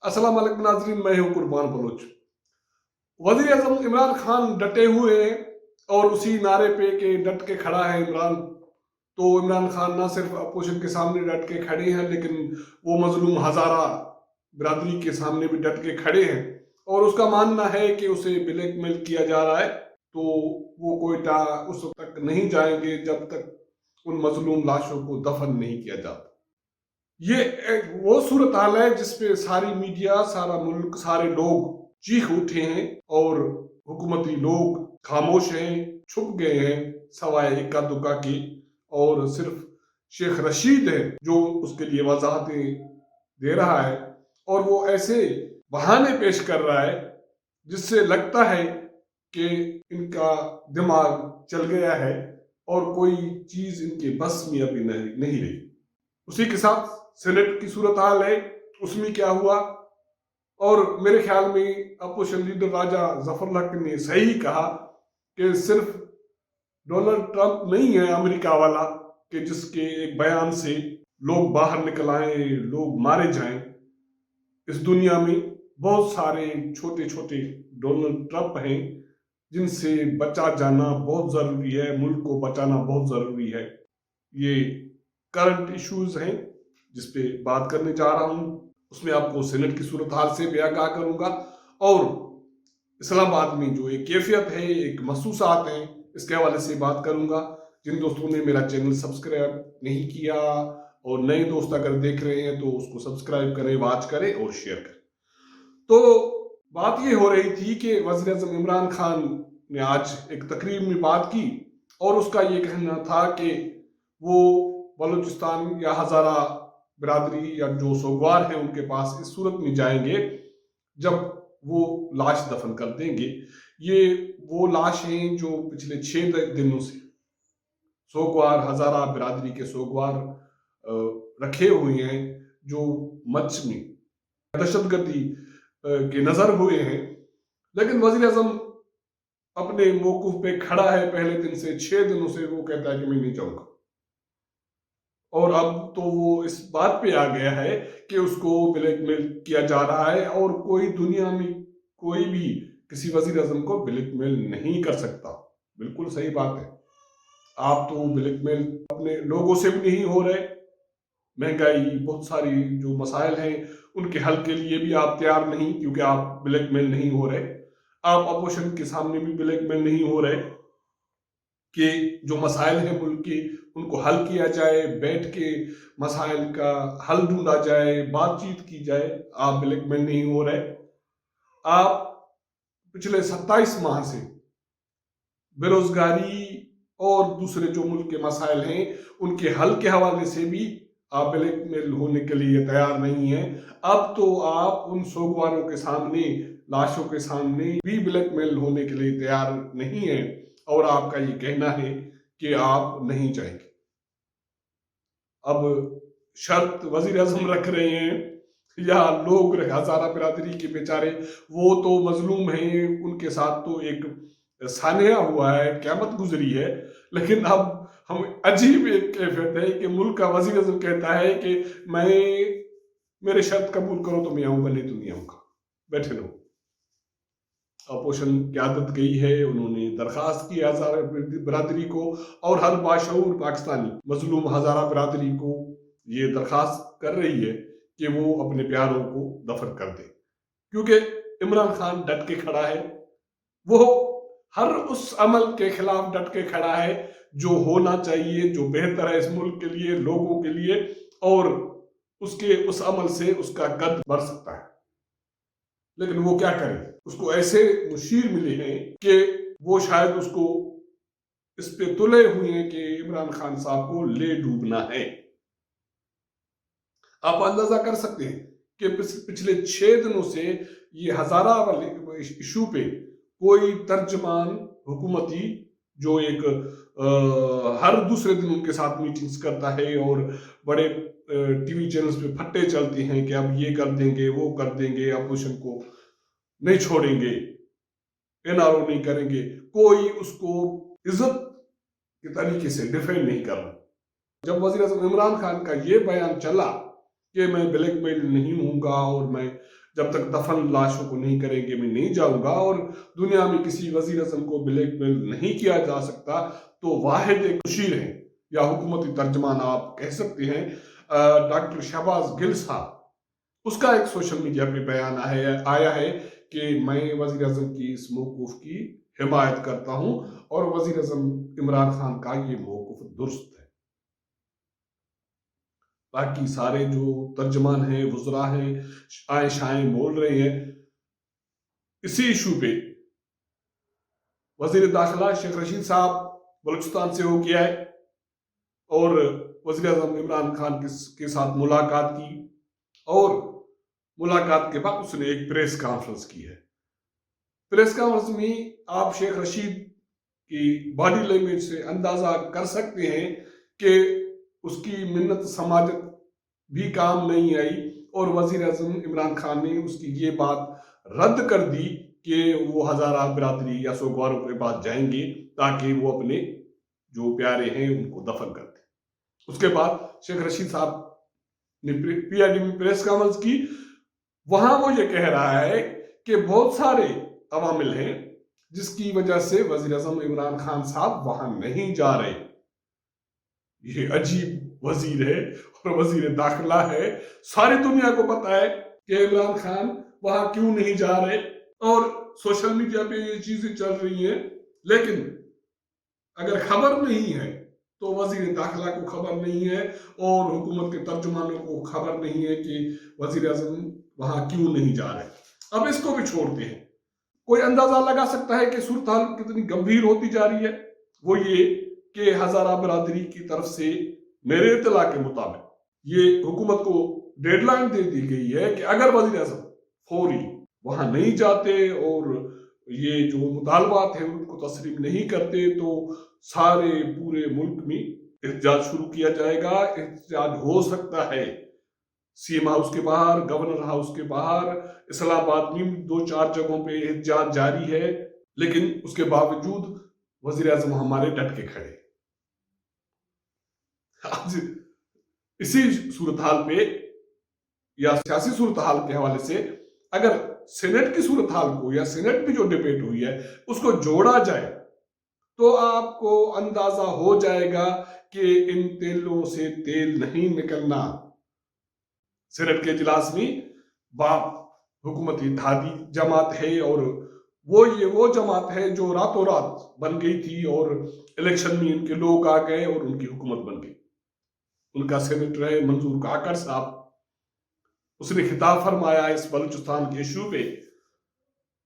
अस्सलाम वालेकुम नाज़रीन, मैं हूं कुर्बान बलोच। वज़ीर आज़म इमरान खान डटे हुए हैं और उसी नारे पे कि डट के खड़ा है इमरान। तो इमरान खान ना सिर्फ अपोजिशन के सामने डट के खड़े हैं, लेकिन वो मजलूम हज़ारा बिरादरी के सामने भी डट के खड़े हैं। और उसका मानना है कि उसे ब्लैकमेल किया जा रहा है, तो वो कोयटा उस वक्त तक नहीं जाएंगे जब तक उन मजलूम लाशों को दफन नहीं किया जाता। ये वो सूरत हाल है जिसपे सारी मीडिया, सारा मुल्क, सारे लोग चीख उठे हैं और हुकूमती लोग खामोश हैं, छुप गए हैं सवाए इक्का दुक्का की। और सिर्फ शेख रशीद है जो उसके लिए वजाहतें दे रहा है, और वो ऐसे बहाने पेश कर रहा है जिससे लगता है कि इनका दिमाग चल गया है और कोई चीज इनके बस में अभी नहीं रही। उसी के साथ सेनेट की सूरत हाल है, उसमें क्या हुआ। और मेरे ख्याल में अपोजिशन लीडर राजा जफर हक ने सही कहा कि सिर्फ डोनाल्ड ट्रंप नहीं है अमेरिका वाला कि जिसके एक बयान से लोग बाहर निकल आए, लोग मारे जाएं। इस दुनिया में बहुत सारे छोटे छोटे डोनाल्ड ट्रंप हैं जिनसे बचा जाना बहुत जरूरी है, मुल्क को बचाना बहुत जरूरी है। ये करंट इश्यूज हैं जिस पे बात करने जा रहा हूं। उसमें आपको सेनेट की सूरत हाल से भी आगाह करूंगा, और इस्लामाबाद में जो एक कैफियत है, एक महसूसात हैं, इसके हवाले से बात करूंगा। जिन दोस्तों ने मेरा चैनल सब्सक्राइब नहीं किया और नए दोस्त अगर देख रहे हैं तो उसको सब्सक्राइब करें, वॉच करें और शेयर करें। तो बात ये हो रही थी कि वज़ीर आज़म इमरान खान ने आज एक तकरीर में बात की और उसका ये कहना था कि वो बलूचिस्तान या हज़ारा बिरादरी या जो सोगवार है उनके पास इस सूरत में जाएंगे जब वो लाश दफन कर देंगे। ये वो लाश हैं जो पिछले 6 दिनों से सोगवार, हज़ारा बिरादरी के सोगवार रखे हुए हैं, जो मच में दहशतगर्दी के नजर हुए हैं। लेकिन वज़ीर आज़म अपने मौकूफ पे खड़ा है पहले दिन से। 6 दिनों से वो कहता है कि मैं नहीं जाऊंगा, और अब तो वो इस बात पे आ गया है कि उसको ब्लैकमेल किया जा रहा है, और कोई दुनिया में कोई भी किसी वज़ीर आज़म को ब्लैकमेल नहीं कर सकता। बिल्कुल सही बात है। आप तो ब्लैकमेल अपने लोगों से भी नहीं हो रहे। महंगाई, बहुत सारी जो मसाइल हैं उनके हल के लिए भी आप तैयार नहीं, क्योंकि आप ब्लैकमेल नहीं हो रहे। आप अपोजिशन के सामने भी ब्लैकमेल नहीं हो रहे कि जो मसाइल हैं मुल्क के उनको हल किया जाए, बैठ के मसाइल का हल ढूंढा जाए, बातचीत की जाए। आप ब्लैकमेल नहीं हो रहे। आप पिछले 27 माह से बेरोजगारी और दूसरे जो मुल्क के मसाइल हैं उनके हल के हवाले से भी आप ब्लैकमेल होने के लिए तैयार नहीं है। अब तो आप उन सोगवारों के सामने, लाशों के सामने भी ब्लैकमेल होने के लिए तैयार नहीं है, और आपका ये कहना है कि आप नहीं जाएंगे। अब शर्त वजीर आजम रख रहे हैं या लोग, हज़ारा बिरादरी के बेचारे, वो तो मजलूम हैं, उनके साथ तो एक सानिया हुआ है, क़यामत गुजरी है। लेकिन अब हम अजीब एक कैफियत है कि मुल्क का वजीर आजम कहता है कि मैं, मेरे शर्त कबूल करो तो मैं आऊंगा, नहीं तो नहीं आऊंगा, बैठे रहो। अपोजिशन की आदत गई है, उन्होंने दरखास्त की हज़ारा बिरादरी को, और हर बाशऊर पाकिस्तानी मजलूम हज़ारा बिरादरी को ये दरखास्त कर रही है कि वो अपने प्यारों को दफन कर दे, क्योंकि इमरान खान डट के खड़ा है। वो हर उस अमल के खिलाफ डट के खड़ा है जो होना चाहिए, जो बेहतर है इस मुल्क के लिए, लोगों के लिए, और उसके उस अमल से उसका कद बढ़ सकता है। लेकिन वो क्या करे, उसको ऐसे मुशीर मिले हैं कि वो शायद उसको इस पे तुले हुए हैं कि इमरान खान साहब को ले डूबना है। आप अंदाजा कर सकते हैं कि पिछले 6 दिनों से ये हज़ारा वाले इशू पे कोई तर्जमान हुकूमती, जो एक हर दूसरे दिन उनके साथ मीटिंग्स करता है और बड़े टीवी चैनल्स पे फट्टे चलते हैं कि अब ये कर देंगे, वो कर देंगे, अपोजिशन को नहीं छोड़ेंगे, एनआरओ नहीं करेंगे, कोई उसको इज्जत के तरीके से डिफेंड नहीं कर रहा। जब वज़ीर आज़म इमरान खान का ये बयान चला कि मैं ब्लैकमेल नहीं हूँगा, और मैं جب تک دفن لاشوں کو نہیں کریں گے میں نہیں جاؤں گا، اور دنیا میں کسی وزیر اعظم کو بلیک میل نہیں کیا جا سکتا، تو واحد ایک مشیر ہیں یا حکومتی ترجمان آپ کہہ سکتے ہیں ڈاکٹر شہباز گل صاحب، اس کا ایک سوشل میڈیا پہ بیان آیا ہے کہ میں وزیر اعظم کی اس موقف کی حمایت کرتا ہوں اور وزیر اعظم عمران خان کا یہ موقف درست ہے۔ باقی سارے جو ترجمان ہیں، وزراء ہیں، آئیں شائیں بول رہے ہیں اسی ایشو پہ۔ وزیر داخلہ شیخ رشید صاحب بلوچستان سے ہو کے آئے اور وزیر اعظم عمران خان کے ساتھ ملاقات کی، اور ملاقات کے بعد اس نے ایک پریس کانفرنس کی ہے۔ پریس کانفرنس میں آپ شیخ رشید کی باڈی لینگویج سے اندازہ کر سکتے ہیں کہ اس کی منت سماجت بھی کام نہیں آئی، اور وزیر اعظم عمران خان نے اس کی یہ بات رد کر دی کہ وہ ہزارہ برادری یا سوگواروں کے پاس جائیں گے تاکہ وہ اپنے جو پیارے ہیں ان کو دفن کر دیں۔ اس کے بعد شیخ رشید صاحب نے پی آئی ڈی میں پریس کانفرنس کی، وہاں وہ یہ کہہ رہا ہے کہ بہت سارے عوامل ہیں جس کی وجہ سے وزیر اعظم عمران خان صاحب وہاں نہیں جا رہے۔ یہ عجیب وزیر ہے اور وزیر داخلہ ہے، ساری دنیا کو پتا ہے کہ عمران خان وہاں کیوں نہیں جا رہے، اور سوشل میڈیا پہ یہ چیزیں چل رہی ہیں، لیکن اگر خبر نہیں ہے تو وزیر داخلہ کو خبر نہیں ہے اور حکومت کے ترجمانوں کو خبر نہیں ہے کہ وزیر اعظم وہاں کیوں نہیں جا رہے۔ اب اس کو بھی چھوڑتے ہیں، کوئی اندازہ لگا سکتا ہے کہ صورتحال کتنی گمبھیر ہوتی جا رہی ہے۔ وہ یہ کہ ہزارہ برادری کی طرف سے میرے اطلاع کے مطابق یہ حکومت کو ڈیڈ لائن دے دی گئی ہے کہ اگر وزیر اعظم فوری وہاں نہیں جاتے اور یہ جو مطالبات ہیں ان کو تسلیم نہیں کرتے تو سارے پورے ملک میں احتجاج شروع کیا جائے گا۔ احتجاج ہو سکتا ہے سی ایم ہاؤس کے باہر، گورنر ہاؤس کے باہر، اسلام آباد میں 2-4 جگہوں پہ احتجاج جاری ہے، لیکن اس کے باوجود وزیر اعظم ہمارے ڈٹ کے کھڑے۔ آج اسی صورتحال پہ یا سیاسی صورتحال کے حوالے سے اگر سینٹ کی صورتحال کو یا سینٹ میں جو ڈیبیٹ ہوئی ہے اس کو جوڑا جائے تو آپ کو اندازہ ہو جائے گا کہ ان تیلوں سے تیل نہیں نکلنا۔ سینٹ کے اجلاس میں باپ حکومتی اتحادی جماعت ہے، اور وہ جماعت ہے جو راتوں رات بن گئی تھی اور الیکشن میں ان کے لوگ آ گئے اور ان کی حکومت بن گئی۔ ان کا سینیٹر ہے منظور کاکڑ صاحب، اس نے خطاب فرمایا اس بلوچستان کے ایشو پہ،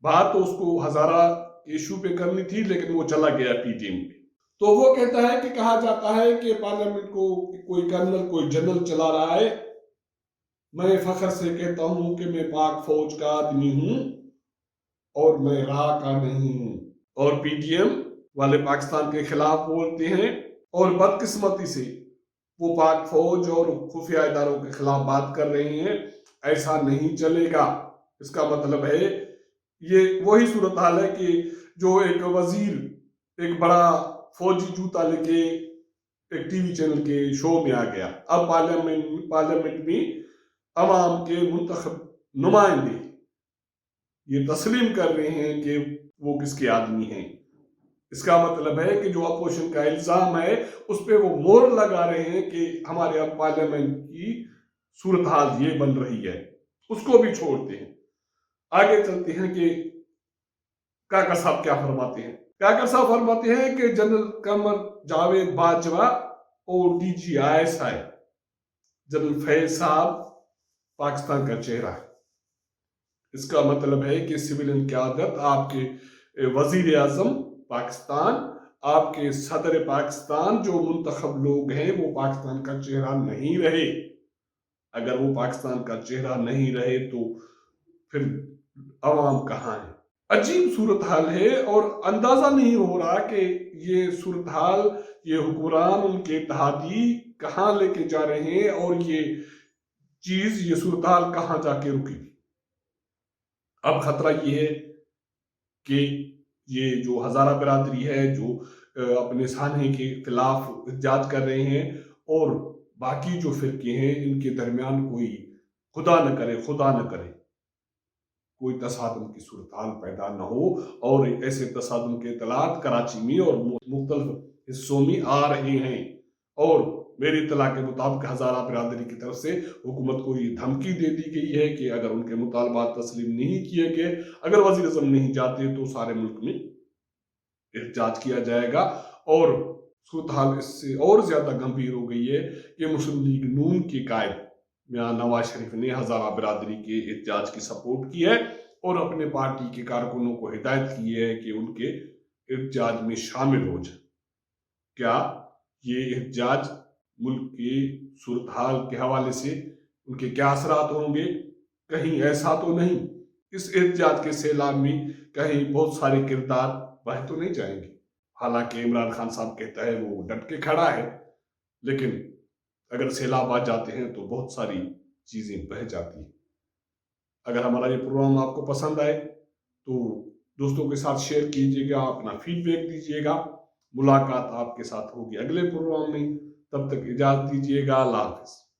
بات تو اس کو ہزارہ کے ایشو پہ کرنی تھی لیکن وہ چلا گیا پی ٹی ایم پہ۔ تو وہ کہتا ہے کہ کہا جاتا ہے کہ پارلیمنٹ کو کوئی کرنل کوئی جنرل چلا رہا ہے، میں فخر سے کہتا ہوں کہ میں پاک فوج کا آدمی ہوں اور میں راہ کا نہیں ہوں، اور پی ٹی ایم والے پاکستان کے خلاف بولتے ہیں اور بدقسمتی سے وہ پاک فوج اور خفیہ اداروں کے خلاف بات کر رہے ہیں۔ ایسا نہیں چلے گا۔ اس کا مطلب ہے یہ وہی صورتحال ہے کہ جو ایک وزیر ایک بڑا فوجی جوتا لے کے ایک ٹی وی چینل کے شو میں آ گیا، اب پارلیمنٹ میں عوام کے منتخب نمائندے یہ تسلیم کر رہے ہیں کہ وہ کس کے آدمی ہیں۔ اس کا مطلب ہے کہ جو اپوزیشن کا الزام ہے اس پہ وہ مور لگا رہے ہیں کہ ہمارے اب پارلیمنٹ کی صورتحال یہ بن رہی ہے۔ اس کو بھی چھوڑتے ہیں، آگے چلتے ہیں کہ کاکڑ صاحب کیا فرماتے ہیں۔ کاکڑ صاحب فرماتے ہیں کہ جنرل قمر جاوید باجوہ اور D G I S I general Faiz sahab Pakistan کا چہرہ ہے۔ اس کا مطلب ہے کہ سویلین قیادت، آپ کے وزیر اعظم پاکستان، آپ کے صدر پاکستان جو منتخب لوگ ہیں وہ پاکستان کا چہرہ نہیں رہے۔ اگر وہ پاکستان کا چہرہ نہیں رہے تو پھر عوام کہاں ہے؟ عجیب صورتحال ہے اور اندازہ نہیں ہو رہا کہ یہ صورتحال، یہ حکمران، ان کے اتحادی کہاں لے کے جا رہے ہیں اور یہ صورتحال کہاں جا کے رکی۔ اب خطرہ یہ ہے کہ یہ جو ہزارہ برادری ہے جو اپنے سانحے کے خلاف احتجاج کر رہے ہیں، اور باقی جو فرقے ہیں ان کے درمیان کوئی خدا نہ کرے कोई तसादम की सूरत हाल पैदा न हो। और ऐसे तसादम के इतलात कराची में और मुख्तलिफ हिस्सों में आ रहे हैं, और मेरी इतला के मुताबिक हज़ारा बिरादरी की तरफ से हुकूमत को ये धमकी दे दी गई है कि अगर उनके मुतालबात तस्लीम नहीं किए गए, अगर वज़ीर आज़म नहीं जाते, तो सारे मुल्क में एहतजाज किया जाएगा। और सूरत हाल इससे और ज़्यादा गंभीर हो गई है कि मुस्लिम लीग नून के कायद मियां नवाज शरीफ ने हज़ारा बिरादरी के एहतजाज की सपोर्ट की है और अपने पार्टी के कारकुनों को हिदायत की है कि उनके एहतजाज में शामिल हो जाए। क्या ये एहतजाज मुल्क की सूरत हाल के हवाले से उनके क्या असरात होंगे? कहीं ऐसा तो नहीं इस एहतजाज के सैलाब में कहीं बहुत सारे किरदार बह तो नहीं जाएंगे? हालांकि इमरान खान साहब कहता है वो डट के खड़ा है, लेकिन अगर सैलाब आ जाते हैं तो बहुत सारी चीज़ें बह जाती हैं। अगर हमारा ये प्रोग्राम आपको पसंद आए तो दोस्तों के साथ शेयर कीजिएगा, अपना फीडबैक दीजिएगा। मुलाकात आपके साथ होगी अगले प्रोग्राम में, तब तक इजाज़त दीजिएगा। अल्लाह हाफ़िज़।